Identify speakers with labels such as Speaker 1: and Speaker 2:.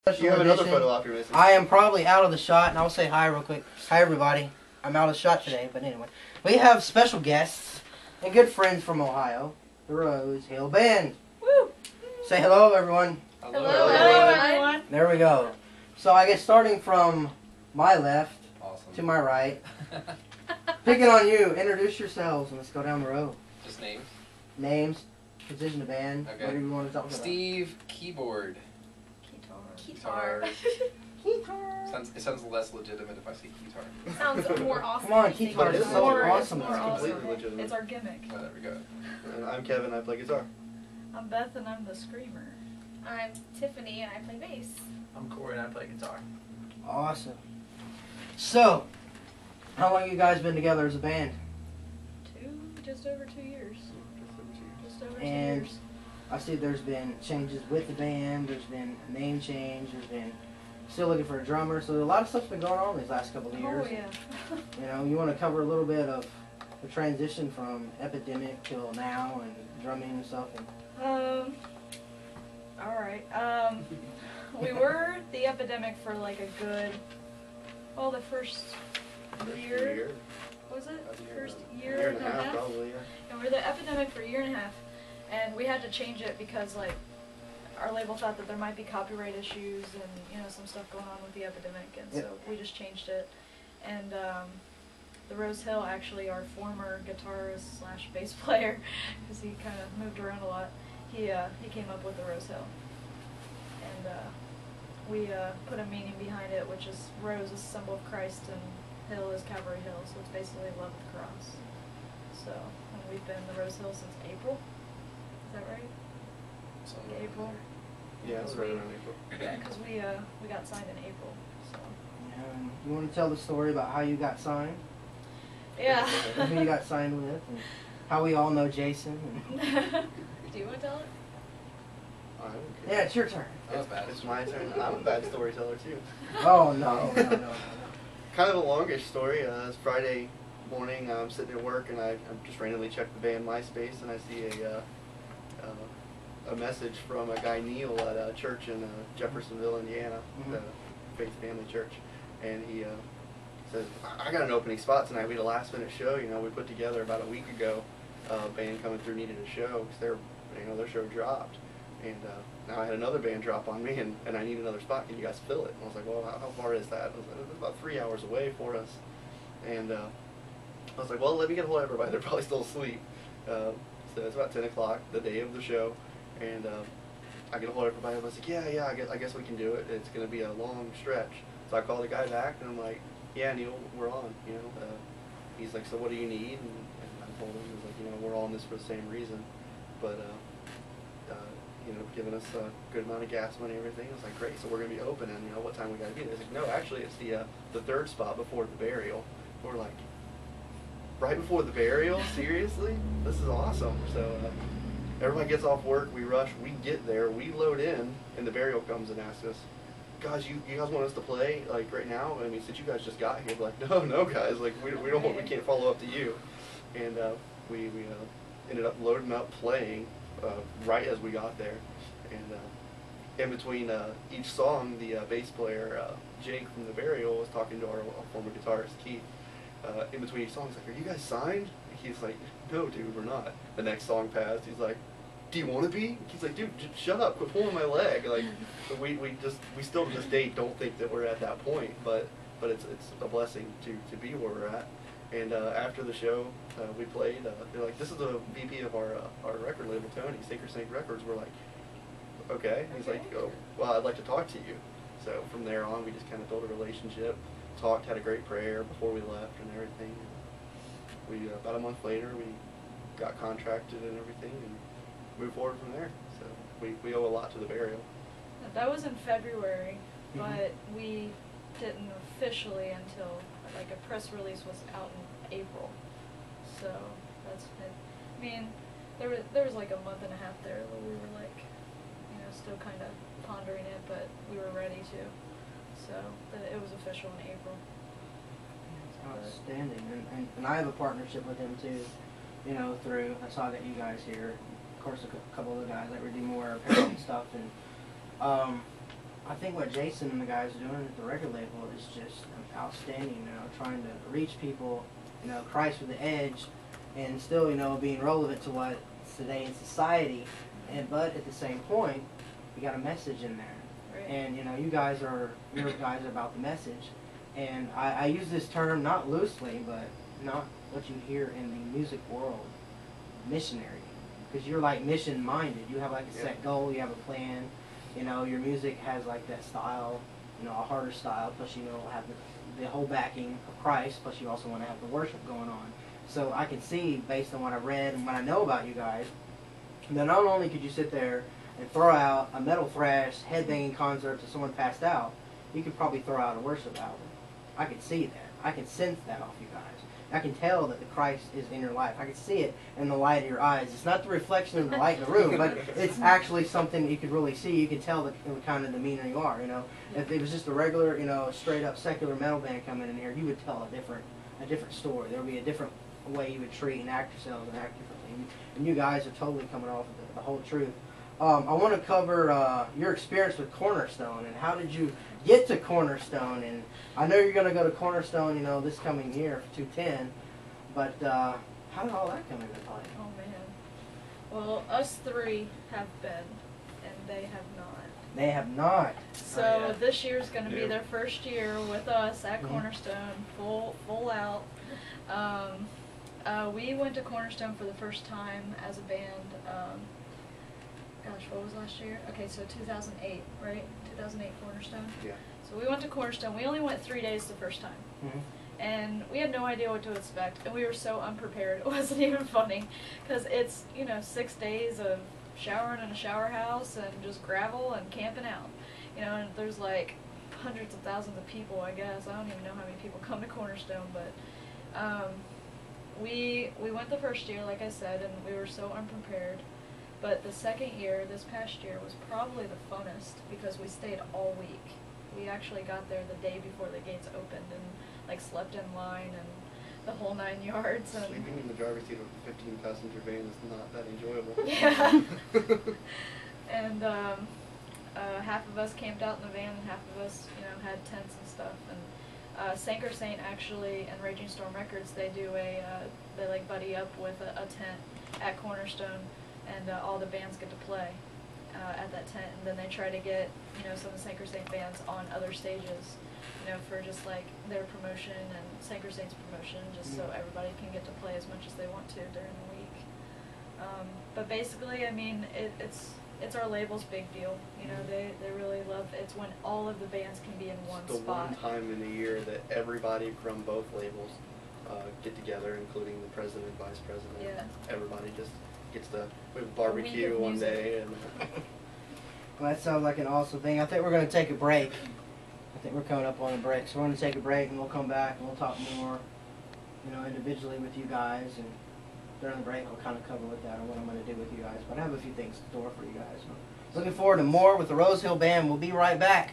Speaker 1: You have another photo op you're missing.
Speaker 2: I am probably out of the shot, and I'll say hi real quick. Hi, everybody. I'm out of the shot today, but anyway. We have special guests and good friends from Ohio, the Rose Hill Band.
Speaker 3: Woo!
Speaker 2: Say hello, everyone.
Speaker 3: Hello, everyone.
Speaker 2: There we go. So I guess starting from my left to my right, picking on you, introduce yourselves, and let's go down the road.
Speaker 4: Just names?
Speaker 2: Names, position of band,
Speaker 4: Okay.
Speaker 2: whatever you want to talk about.
Speaker 4: Steve, keyboard.
Speaker 3: Guitar.
Speaker 4: It sounds less legitimate if I say guitar.
Speaker 3: It sounds more awesome.
Speaker 2: Come on, guitar
Speaker 1: is
Speaker 3: more
Speaker 2: awesome.
Speaker 3: More
Speaker 1: It's completely
Speaker 3: awesome.
Speaker 1: legitimate.
Speaker 3: It's our gimmick.
Speaker 4: Oh, there we go.
Speaker 1: And I'm Kevin, I play guitar.
Speaker 3: I'm Beth and I'm the screamer.
Speaker 5: I'm Tiffany and I play bass.
Speaker 6: I'm Corey and I play guitar.
Speaker 2: Awesome. So, how long you guys been together as a band?
Speaker 3: Just over 2 years. Just over 2
Speaker 2: And
Speaker 3: years.
Speaker 2: I see there's been changes with the band, there's been a name change, there's been still looking for a drummer, so a lot of stuff's been going on these last couple of years.
Speaker 3: Oh yeah.
Speaker 2: You know, you want to cover a little bit of the transition from Epidemic till now and drumming and stuff. And
Speaker 3: Alright. We were the Epidemic for like a good, well, the first year. Was it? First year and a half?
Speaker 1: Probably, yeah.
Speaker 3: And we were the Epidemic for a year and a half. And we had to change it because, like, our label thought that there might be copyright issues and, you know, some stuff going on with the Epidemic, and so we just changed it. And the Rose Hill, actually, our former guitarist slash bass player, because he kind of moved around a lot, he came up with the Rose Hill. And we put a meaning behind it, which is Rose is a symbol of Christ and Hill is Caverley Hill, so it's basically love of the cross. So, and we've been the Rose Hill since April. Is that right?
Speaker 4: Somewhere
Speaker 3: April.
Speaker 1: Yeah, it's right around April.
Speaker 3: Yeah, because we got signed in April. So.
Speaker 2: you want to tell the story about how you got signed?
Speaker 3: Yeah.
Speaker 2: And who you got signed with, and how we all know Jason. And
Speaker 3: Do you want to tell it?
Speaker 1: I don't care.
Speaker 2: yeah, it's your turn.
Speaker 4: That was bad.
Speaker 1: It's my turn. I'm a bad storyteller too.
Speaker 2: Oh, no.
Speaker 1: Kind of a longish story. It's Friday morning. I'm sitting at work and I just randomly checked the band MySpace and I see a message from a guy Neil at a church in Jeffersonville, Indiana, the Faith Family Church, and he says, "I got an opening spot tonight. We had a last-minute show. You know, we put together about a week ago. Band coming through needed a show because their show dropped, and now I had another band drop on me, and I need another spot. Can you guys fill it?" And I was like, "Well, how far is that?" It was about 3 hours away for us, and I was like, "Well, let me get a hold of everybody. They're probably still asleep." So it's about 10 o'clock, the day of the show, and I get a hold of everybody. I was like, yeah, I guess we can do it. It's going to be a long stretch. So I call the guy back, and I'm like, "Yeah, Neil, we're on." You know, he's like, "So what do you need?" And I told him, he was like, "You know, we're all in this for the same reason, but you know, giving us a good amount of gas money and everything." I was like, "Great, so we're going to be open, and you know, what time we got to be there?" He's like, "No, actually, it's the third spot before the burial." We're like, "Right before the burial? Seriously? This is awesome." So everybody gets off work, we rush, we get there, we load in, and the burial comes and asks us, "Guys, you guys want us to play like right now?" I mean, since you guys just got here, we're like, no guys, like we can't follow up to you. And we ended up loading up playing right as we got there. And in between each song, the bass player Jake from the burial was talking to our former guitarist Keith. In between each song, he's like, "Are you guys signed?" He's like, "No, dude, we're not." The next song passed. He's like, "Do you want to be?" He's like, "Dude, shut up, quit pulling my leg." Like, we still to this day don't think that we're at that point, but it's a blessing to be where we're at. And after the show, we played. They're like, "This is the VP of our record label, Tony, Sacred Saint Records." We're like, "Okay." He's like, "Oh, well, I'd like to talk to you." So from there on, we just kind of built a relationship. Talked, had a great prayer before we left and everything. We about a month later we got contracted and everything and moved forward from there. So we owe a lot to the burial.
Speaker 3: That was in February, but we didn't officially until like a press release was out in April. So that's it. I mean, there was like a month and a half there where we were like, you know, still kind of pondering it, but we were ready to. So it was official in April.
Speaker 2: Outstanding. And I have a partnership with him too, you know, through, I saw that you guys here, of course a couple of the guys that we do more apparel and stuff, and I think what Jason and the guys are doing at the record label is just outstanding, you know, trying to reach people, you know, Christ with the edge, and still, you know, being relevant to what's today in society, but at the same point, you got a message in there.
Speaker 3: Right.
Speaker 2: And, you know, you guys are about the message. And I use this term not loosely, but not what you hear in the music world, missionary. Because you're like mission-minded. You have like a set goal, you have a plan. You know, your music has like that style, you know, a harder style, plus you know, have the whole backing of Christ, plus you also want to have the worship going on. So I can see, based on what I read and what I know about you guys, that not only could you sit there and throw out a metal thrash headbanging concert to someone passed out, you could probably throw out a worship album. I can see that. I can sense that off you guys. I can tell that the Christ is in your life. I can see it in the light of your eyes. It's not the reflection of the light in the room, but it's actually something that you could really see. You can tell the kind of demeanor you are, you know. If it was just a regular, you know, straight up secular metal band coming in here, you would tell a different story. There would be a different way you would treat and act yourselves and act differently. And you guys are totally coming off of the whole truth. I want to cover your experience with Cornerstone and how did you get to Cornerstone. And I know you're going to go to Cornerstone, you know, this coming year for 210. But how did all that come into play?
Speaker 3: Oh man. Well, us three have been, and they have not.
Speaker 2: They have not.
Speaker 3: So this year's going to be their first year with us at Cornerstone, full out. We went to Cornerstone for the first time as a band. Gosh, what was last year? Okay, so 2008, right? 2008 Cornerstone.
Speaker 1: Yeah.
Speaker 3: So we went to Cornerstone. We only went 3 days the first time.
Speaker 2: Mm-hmm.
Speaker 3: And we had no idea what to expect, and we were so unprepared. It wasn't even funny, because it's, you know, 6 days of showering in a shower house and just gravel and camping out. You know, and there's like hundreds of thousands of people, I guess. I don't even know how many people come to Cornerstone, but we went the first year, like I said, and we were so unprepared. But the second year, this past year, was probably the funnest because we stayed all week. We actually got there the day before the gates opened and like slept in line and the whole 9 yards. And
Speaker 1: sleeping in the driver's seat of a 15-passenger van is not that enjoyable.
Speaker 3: Yeah. And half of us camped out in the van and half of us, you know, had tents and stuff. And Sanker Saint actually and Raging Storm Records, they do they like buddy up with a tent at Cornerstone. And all the bands get to play at that tent, and then they try to get, you know, some of the Sanker Saint bands on other stages, you know, for just like their promotion and Sanker Saint's promotion, just so everybody can get to play as much as they want to during the week. But basically, I mean, it's our label's big deal. You know, they really love it's when all of the bands can be in one
Speaker 1: spot. It's the one time in the year that everybody from both labels get together, including the president, vice president.
Speaker 3: Yeah.
Speaker 1: Everybody just gets to we have a barbecue one day. And
Speaker 2: well, that sounds like an awesome thing. I think we're going to take a break. I think we're coming up on a break. So we're going to take a break and we'll come back and we'll talk more, you know, individually with you guys. And during the break, I'll kind of cover with that and what I'm going to do with you guys. But I have a few things in store for you guys. So looking forward to more with the Rose Hill Band. We'll be right back.